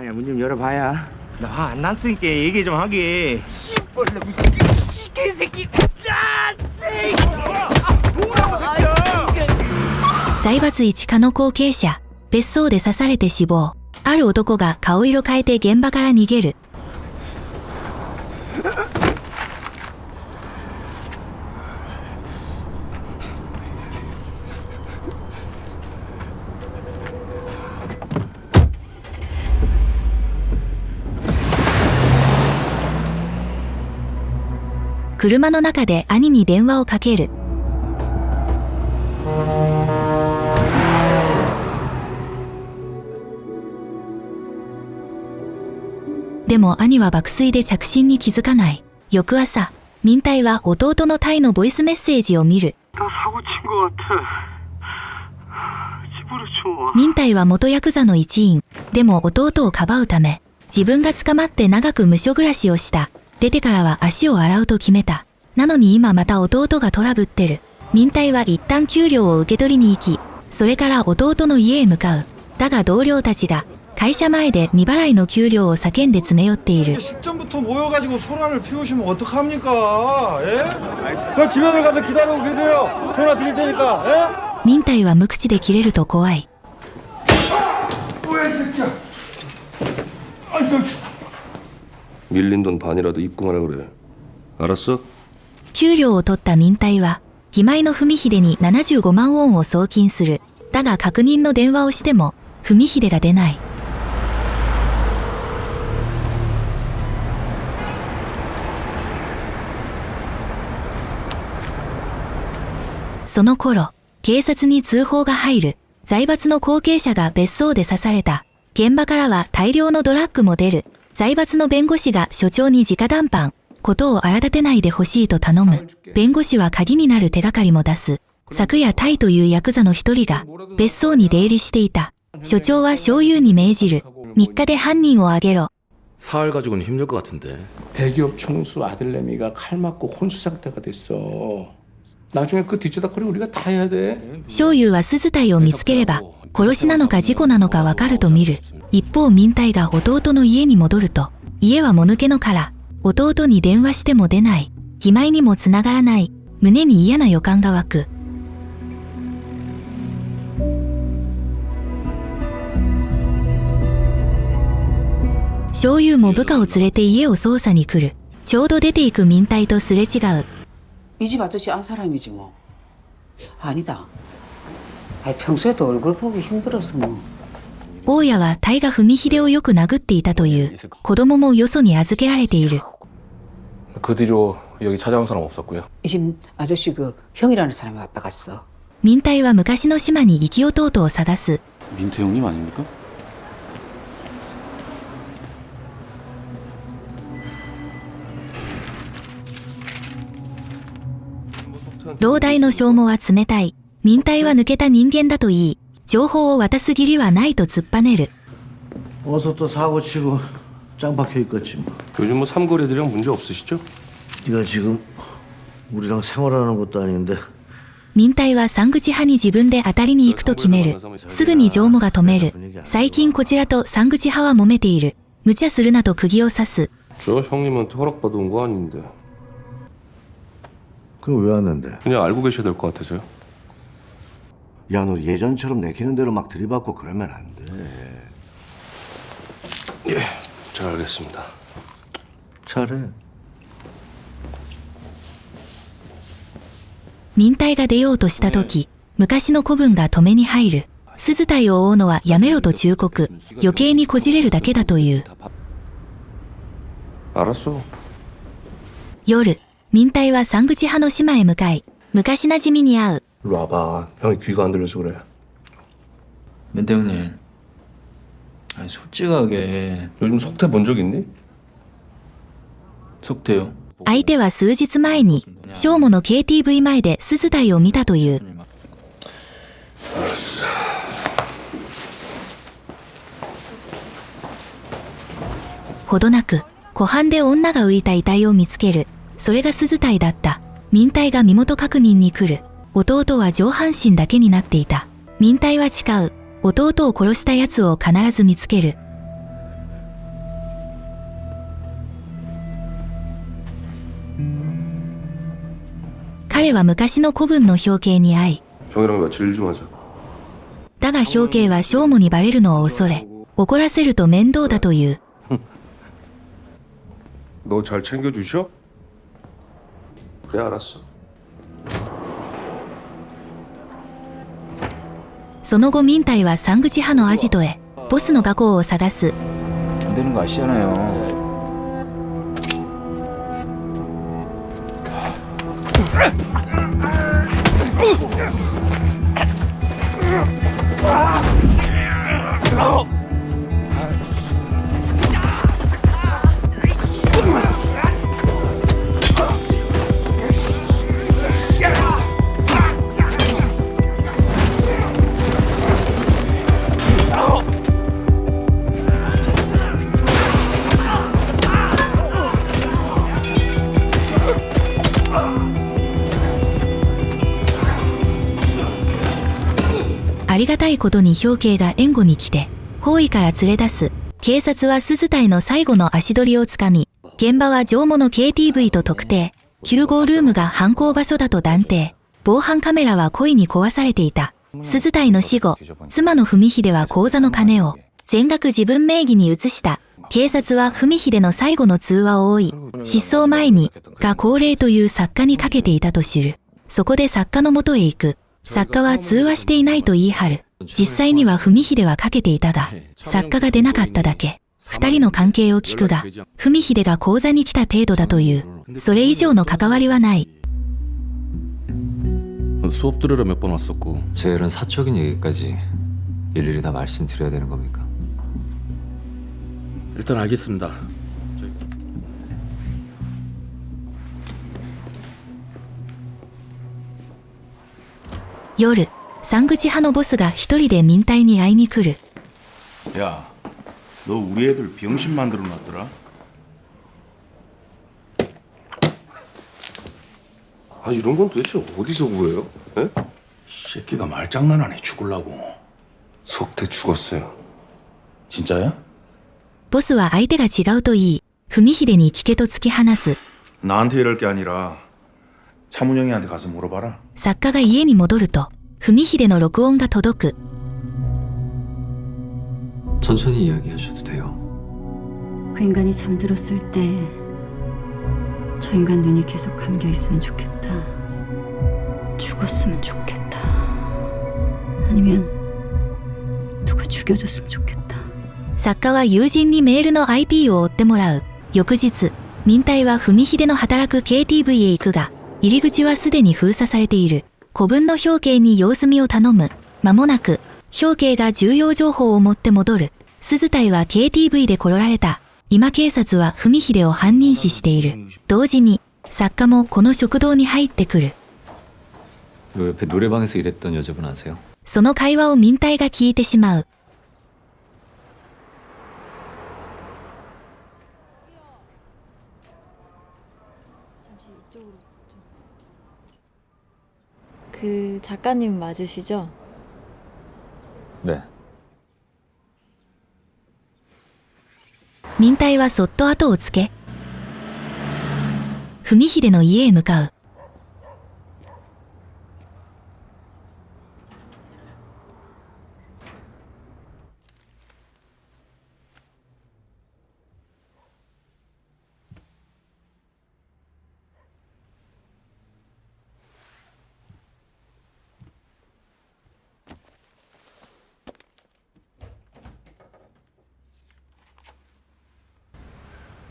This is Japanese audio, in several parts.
야, 문 좀 열어봐야. 나 안 났으니까 얘기 좀 하게. 씨발놈, 개새끼. 뭐라고 새끼야? 財閥一課の後継者、別荘で刺されて死亡。ある男が顔色変えて現場から逃げる。車の中で兄に電話をかける。でも兄は爆睡で着信に気づかない。翌朝、民隊は弟のタイのボイスメッセージを見る。民隊は元ヤクザの一員。でも弟をかばうため、自分が捕まって長く無所暮らしをした。出てからは足を洗うと決めた。なのに今また弟がトラブってる。民隊は一旦給料を受け取りに行き、それから弟の家へ向かう。だが同僚たちが会社前で未払いの給料を叫んで詰め寄っている。 식전부터 모여가지고 소란을 피우시면 어떡합니까? 예? 그 집에 가서 기다리고 계세요. 전화 드릴 테니까. 예? 民隊は無口で切れると怖い。 뭐야 이 새끼야? 아이고. 밀린 돈 반이라도 입금하라 그래. 알았어? 給料を取った民隊は、義妹の文秀に75万ウォンを送金する。だが確認の電話をしても、文秀が出ない。その頃、警察に通報が入る。財閥の後継者が別荘で刺された。現場からは大量のドラッグも出る。財閥の弁護士が所長に直談判。ことを荒立てないでほしいと頼む。弁護士は鍵になる手がかりも出す。昨夜タイというヤクザの一人が別荘に出入りしていた。所長は小優に命じる。3日で犯人を挙げろ。 사흘 가지고는 힘들 것 같은데. 대기업 총수 아들내미가 칼 맞고 혼수 상태가 됐어. 나중에 그 뒤쳐다거리 우리가 다 해야 돼. 小優は鈴隊を見つければ、殺しなのか事故なのかわかると見る。一方民隊が弟の家に戻ると、家はもぬけの殻。弟に電話しても出ない。義妹にも繋がらない。胸に嫌な予感が湧く。小優も部下を連れて家を捜査に来る。ちょうど出ていく民隊とすれ違う。 이 집 아저씨 안 사람이지 뭐. 아니다. 평소에도 얼굴 보기 힘들어서 뭐. 大家はタイが文秀をよく殴っていたという。子供もよそに預けられている。 그 뒤로 여기 찾아온 사람 없었고요. 이 집 아저씨 그 형이라는 사람이 왔다 갔어. 民隊は昔の島に生き弟を探す。 민태 형님 아닙니까? 老大の証拠は冷たい。民隊は抜けた人間だといい。情報を渡す義理はないと突っぱねる。 어서 또 사고 치고 짱 박혀 있겠지 뭐. 요즘 뭐 삼거리들이랑 문제 없으시죠? 네가 지금 우리랑 생활하는 것도 아닌데. 民隊は山口派に自分で当たりに行くと決める。すぐに常務が止める。最近こちらと山口派は揉めている。無茶するなと釘を刺す。 저 형님한테 허락받아 온 거 아닌데. 그럼 왜 왔는데? 그냥 알고 계셔야 될 것 같아서요. 야, 너 예전처럼 내키는 대로 막 들이받고 그러면 안 돼. 예, 잘 알겠습니다. 잘해. 民隊が出ようとしたとき、昔の子分が止めに入る。鈴隊を追うのはやめろと忠告。余計にこじれるだけだという。 알았어. 夜、民隊は山口派の島へ向かい、昔馴染みに会う。 일로 와봐. 형이 귀가 안 들려서 그래. 민태 형님, 아니 솔직하게 요즘 속태 본 적 있니? 속태요. 相手は数日前に、正午の KTV 前で鈴隊を見たという。ほどなく、湖畔で女が浮いた遺体を見つける。それが鈴隊だった。民隊が身元確認に来る。弟は上半身だけになっていた。民隊は誓う。弟を殺した奴を必ず見つける。彼は昔の子分の表敬に会い、 형이랑 며칠 일중하자. だが表敬は正母にバレるのを恐れ、怒らせると面倒だという。 너 잘 챙겨주셔? 그래 알았어. その後民隊は山口派のアジトへ、ボスの画工を探す。 안 되는 거 아시잖아요.「ありがたいことに表敬が援護に来て、包囲から連れ出す。警察は鈴隊の最後の足取りをつかみ、現場は上母の KTV と特定。9号ルームが犯行場所だと断定。防犯カメラは故意に壊されていた。鈴隊の死後、妻の文秀は口座の金を全額自分名義に移した。警察は文秀の最後の通話を追い、失踪前に、が高齢という作家にかけていたと知る。そこで作家の元へ行く。作家は通話していないと言い張る。実際には文秀はかけていたが、作家が出なかっただけ。二人の関係を聞くが、文秀が講座に来た程度だという。それ以上の関わりはない。 수업 들으러 몇 번 왔었고. 제가 이런 사적인 얘기까지 일일이 다 말씀드려야 되는 겁니까? 일단 알겠습니다. 夜、山口派のボスが一人で民隊に会いに来る。 야, 너 우리 애들 병신 만들어 놨더라? 아 이런 건 도대체 어디서 구해요? 에? 새끼가 말장난하네 죽을라고. 속태 죽었어요. 진짜야? ボスは相手が違うと言い、文秀に聞けと突き放す。 나한테 이럴 게 아니라 차문영이한테 가서 물어봐라. 作家が家に戻ると、文秀の録音が届く。 천천히 이야기하셔도 돼요. 그 인간이 잠들었을 때 저 인간 눈이 계속 감겨 있으면 좋겠다. 죽었으면 좋겠다. 아니면 누가 죽여줬으면 좋겠다. 作家は友人にメールの IP を追ってもらう。翌日、民隊は文秀の働く KTV へ行くが、入り口はすでに封鎖されている。子分の表敬に様子見を頼む。間もなく、表敬が重要情報を持って戻る。鈴隊は KTV で殺られた。今警察は文秀を犯人視している。同時に、作家もこの食堂に入ってくる。 요 옆에 노래방에서 일했던 여자분 아세요? その会話を民隊が聞いてしまう。 그 작가님 맞으시죠? 네. 民隊はそっと後をつけ、文秀の家へ向かう。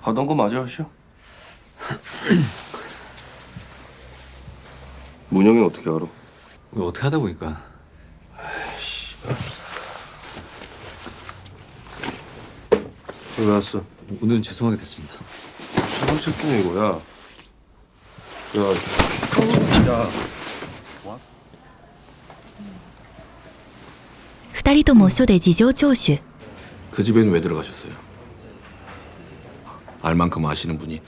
가던 거 맞아 하시오? 문영이는 어떻게 알아? 이거 어떻게 하다 보니까. 왜 왔어? 오늘은 죄송하게 됐습니다. 시골 새끼네 이거야. 야. 二人とも署で事情聴取。 그 집에는 왜 들어가셨어요? 알 만큼 아시는 분이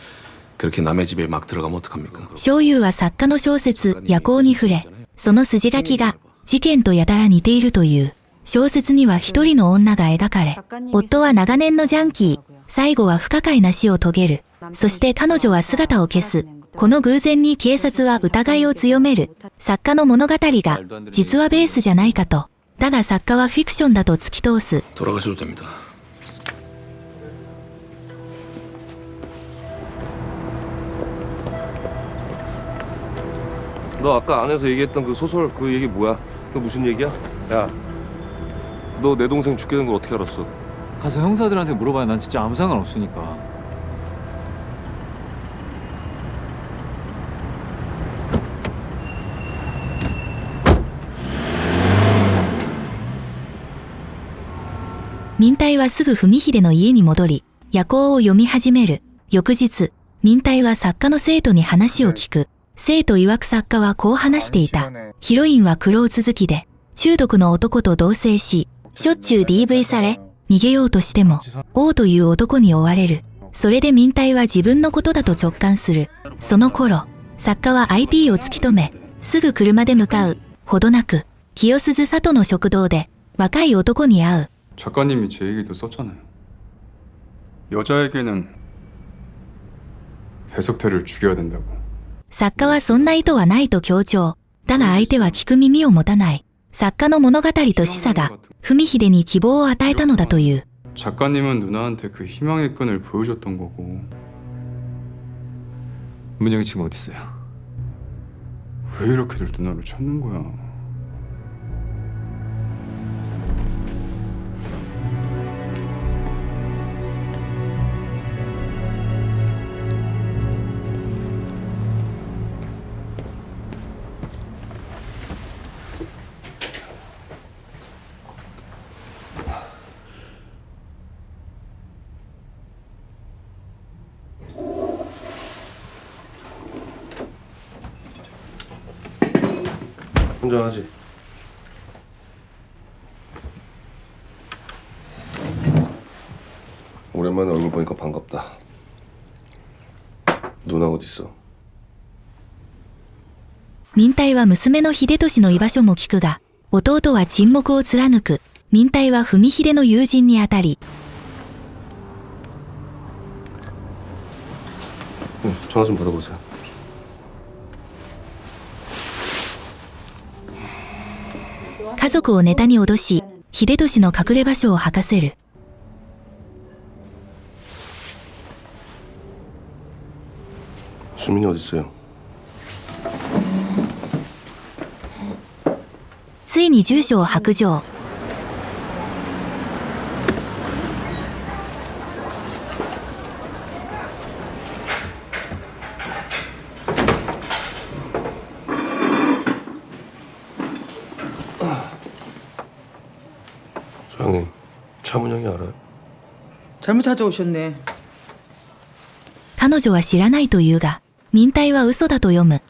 그렇게 남의 집에 막 들어가면 어떡합니까? 庄友は作家の小説「夜行」に触れ、その筋書きが事件とやたら似ているという。小説には一人の女が描かれ、夫は長年のジャンキー、最後は不可解な死を遂げる。そして彼女は姿を消す。この偶然に警察は疑いを強める。作家の物語が実はベースじゃないかと。だが作家はフィクションだと突き通す。 돌아가셔도 됩니다. 너 아까 안에서 얘기했던 그 소설 그 얘기 뭐야? 그 무슨 얘기야? 야, 너 내 동생 죽게 된 걸 어떻게 알았어? 가서 형사들한테 물어봐야 난 진짜 아무 상관 없으니까.民隊はすぐ文秀の家に戻り、夜行を読み始める。翌日、民隊は作家の生徒に話を聞く。生徒曰く作家はこう話していた。ヒロインは苦労続きで、中毒の男と同棲し、しょっちゅう DV され、逃げようとしても、王という男に追われる。それで民隊は自分のことだと直感する。その頃、作家は IP を突き止め、すぐ車で向かう。ほどなく、清鈴里の食堂で、若い男に会う。 작가님이 제 얘기도 썼잖아요. 여자에게는 배석태를 죽여야 된다고. 作家はそんな意図はないと強調。だが相手は聞く耳を持たない。作家の物語と示唆が、文秀に希望を与えたのだという。 작가님은 누나한테 그 희망의 끈을 보여줬던 거고. 문영이 지금 어디 있어요? 왜 이렇게들 누나를 찾는 거야? 혼자하지. 오랜만에 얼굴 보니까 반갑다. 누나 어디 있어? 民隊は娘の秀俊の居場所も聞くが、弟は沈黙を貫く。民隊は文秀の友人にあたり、 전화 좀 받아보세요. 家族をネタに脅し、秀俊の隠れ場所を吐かせる。 수민이 어디 있어요? ついに住所を白状。 소장님, 차문영이 알아요? 잘못 찾아오셨네. 彼女は知らないというが、民隊は嘘だと読む。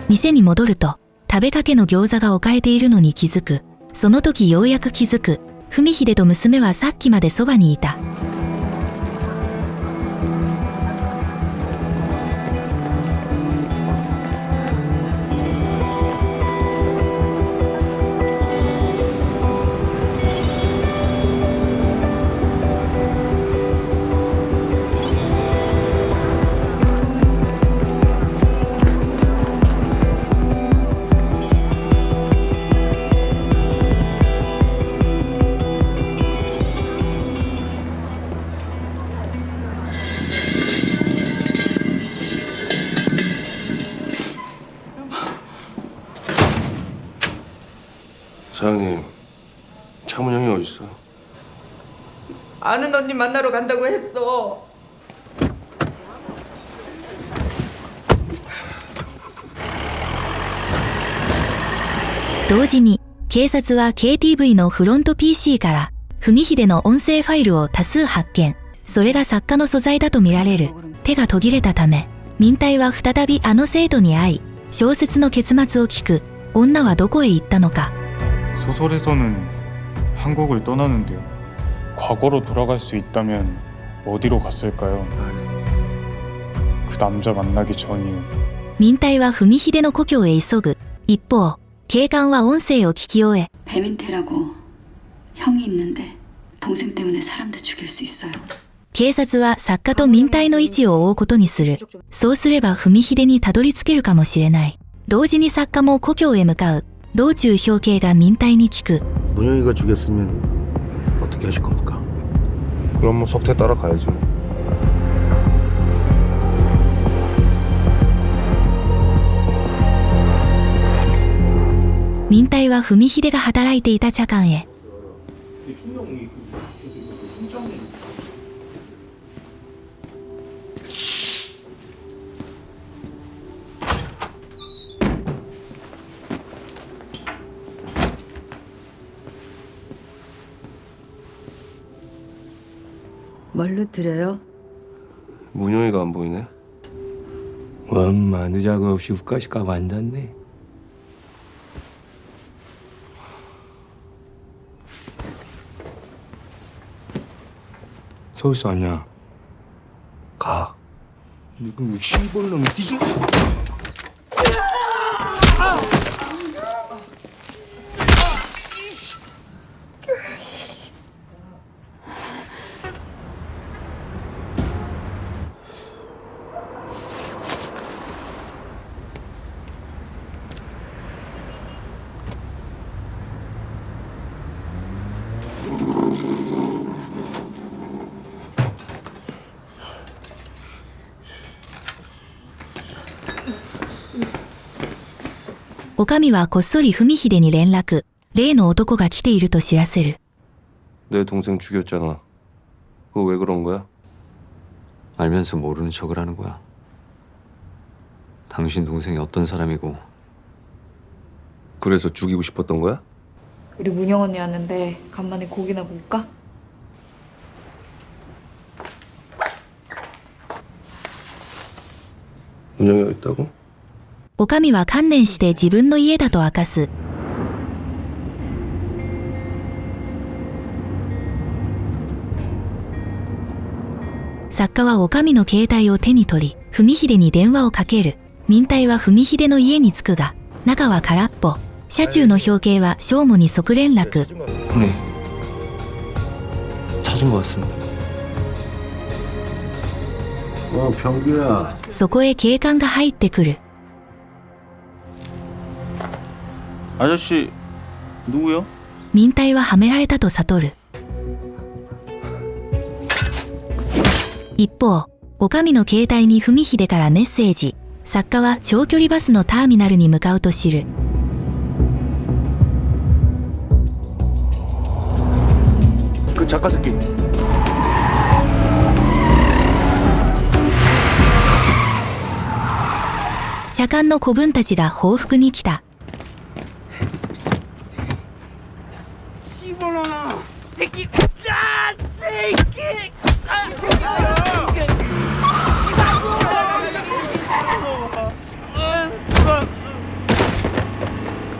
店に戻ると、食べかけの餃子が置かれているのに気づく。その時ようやく気づく。文秀と娘はさっきまでそばにいた。 사장님, 차문영이 어디 있어? 아는 언니 만나러 간다고 했어. 同時に、警察は KTV のフロント PC から、文秀の音声ファイルを多数発見。それが作家の素材だとみられる。手が途切れたため、民隊は再びあの生徒に会い、小説の結末を聞く。女はどこへ行ったのか。 소설에서는 한국을 떠나는데요. 과거로 돌아갈 수 있다면 어디로 갔을까요? 그 남자 만나기 전이요. 民隊は文秀の故郷へ急ぐ。一方、警官は音声を聞き終え、 배민태라고 형이 있는데 동생 때문에 사람도 죽일 수 있어요. 警察は作家と民隊の位置を追うことにする。そうすれば文秀にたどり着けるかもしれない。同時に作家も故郷へ向かう。道中表敬が民隊に聞く。 문영이가 죽였으면 어떻게 하실 겁니까? 그럼 뭐 석태 따라가야지. 民隊は文秀が働いていた茶館へ。 뭘로 드려요? 문영이가 안 보이네. 엄마 늦자고 없이 우까지 까고 앉았네. 서울서 아니야. 가. 이거 시벌 놈이 뒤져.おかみはこっそり文秀に連絡。例の男が来ていると知らせる。 내 동생 죽였잖아. 그거 왜 그런 거야? 알면서 모르는 척을 하는 거야. 당신 동생이 어떤 사람이고. 그래서 죽이고 싶었던 거야? 우리 문영 언니 왔는데 간만에 고기나 구울까? 문영이가 있다고? おかみは観念して自分の家だと明かす。作家はおかみの携帯を手に取り、文秀に電話をかける。民隊は文秀の家に着くが、中は空っぽ。車中の表敬は正午に即連絡。 형님, 찾은 것 같습니다. 병규야. そこへ警官が入ってくる。 아저씨 누구요? 民隊ははめられたと悟る。一方、おかみの携帯に文秀からメッセージ。作家は長距離バスのターミナルに向かうと知る。그 작가 새끼.茶館の子分たちが報復に来た。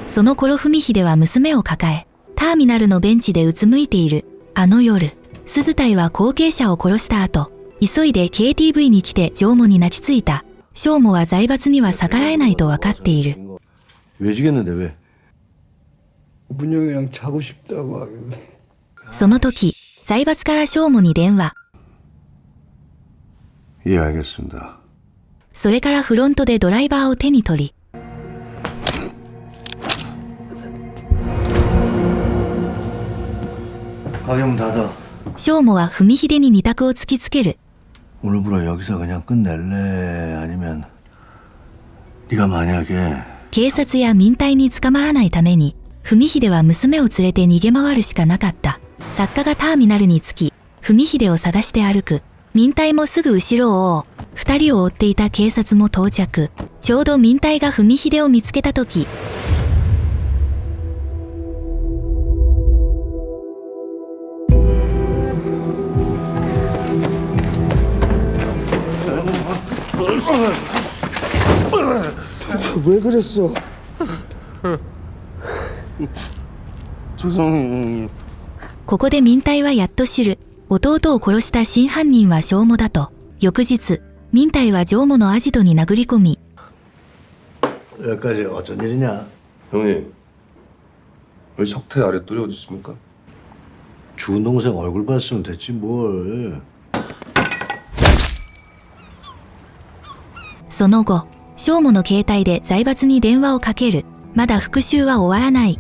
その頃文秀は娘を抱え、ターミナルのベンチでうつむいている。あの夜、鈴隊は後継者を殺した後、急いで KTV に来て常務に泣きついた。正務は財閥には逆らえないと分かっている。 왜 죽였는데 왜? 문영이랑 자고 싶다고 하길래. その時、財閥から正務に電話。 예, 알겠습니다. それからフロントでドライバーを手に取り、 가게문 닫아. 正務は文秀に二択を突きつける。 오늘부로 여기서 그냥 끝낼래? 아니면 네가 만약에 警察や民隊に捕まらないために、文秀は娘を連れて逃げ回るしかなかった。作家がターミナルに着き、文秀を探して歩く。民隊もすぐ後ろを追う。二人を追っていた警察も到着。ちょうど民隊が文秀を見つけた時、 어, 왜 그랬어? 죄송해요. ここで民隊はやっと知る。弟を殺した真犯人は正母だと。翌日、民隊は常母のアジトに殴り込み、 여기까지 어쩐 일이냐? 형님, 왜 석태 아래 뚫이 어디 있습니까? 죽은 동생 얼굴 봤으면 됐지 뭘. その後、正母の携帯で財閥に電話をかける。まだ復讐は終わらない。